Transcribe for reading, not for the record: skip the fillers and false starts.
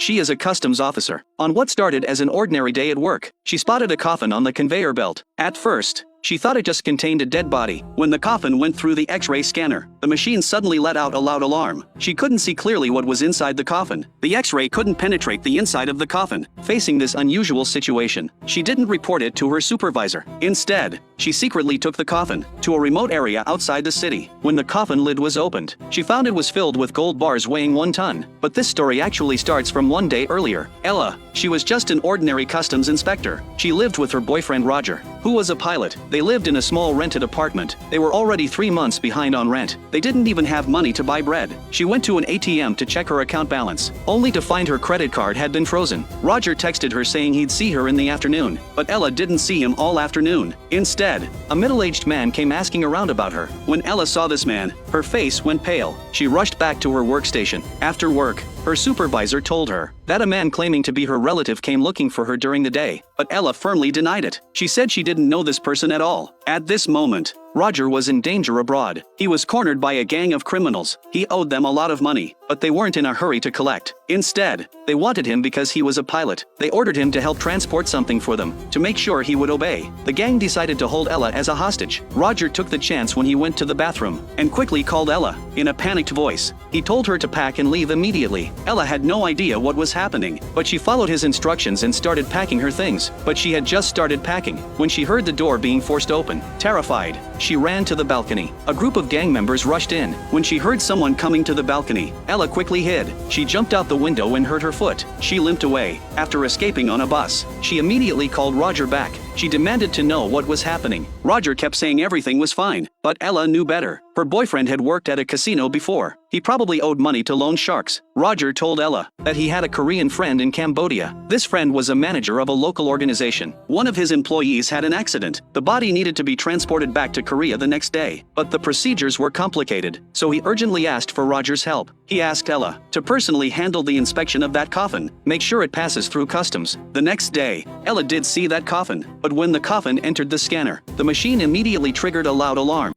She is a customs officer. On what started as an ordinary day at work, she spotted a coffin on the conveyor belt. At first, she thought it just contained a dead body. When the coffin went through the X-ray scanner, the machine suddenly let out a loud alarm. She couldn't see clearly what was inside the coffin. The X-ray couldn't penetrate the inside of the coffin. Facing this unusual situation, she didn't report it to her supervisor. Instead, she secretly took the coffin to a remote area outside the city. When the coffin lid was opened, she found it was filled with gold bars weighing 1 ton. But this story actually starts from 1 day earlier. Ella, she was just an ordinary customs inspector. She lived with her boyfriend Roger, who was a pilot. They lived in a small rented apartment. They were already 3 months behind on rent. They didn't even have money to buy bread. She went to an ATM to check her account balance, only to find her credit card had been frozen. Roger texted her saying he'd see her in the afternoon, but Ella didn't see him all afternoon. Instead, a middle-aged man came asking around about her. When Ella saw this man, her face went pale. She rushed back to her workstation. After work, her supervisor told her that a man claiming to be her relative came looking for her during the day, but Ella firmly denied it. She said she didn't know this person at all. At this moment, Roger was in danger abroad. He was cornered by a gang of criminals. He owed them a lot of money, but they weren't in a hurry to collect. Instead, they wanted him because he was a pilot. They ordered him to help transport something for them, to make sure he would obey. The gang decided to hold Ella as a hostage. Roger took the chance when he went to the bathroom, and quickly called Ella. In a panicked voice, he told her to pack and leave immediately. Ella had no idea what was happening, but she followed his instructions and started packing her things. But she had just started packing when she heard the door being forced open. Terrified, she ran to the balcony. A group of gang members rushed in. When she heard someone coming to the balcony, Ella quickly hid. She jumped out the window and hurt her foot. She limped away. After escaping on a bus, she immediately called Roger back. She demanded to know what was happening. Roger kept saying everything was fine, but Ella knew better. Her boyfriend had worked at a casino before. He probably owed money to loan sharks. Roger told Ella that he had a Korean friend in Cambodia. This friend was a manager of a local organization. One of his employees had an accident. The body needed to be transported back to Korea the next day, but the procedures were complicated, so he urgently asked for Roger's help. He asked Ella to personally handle the inspection of that coffin, make sure it passes through customs. The next day, Ella did see that coffin, but when the coffin entered the scanner, the machine immediately triggered a loud alarm.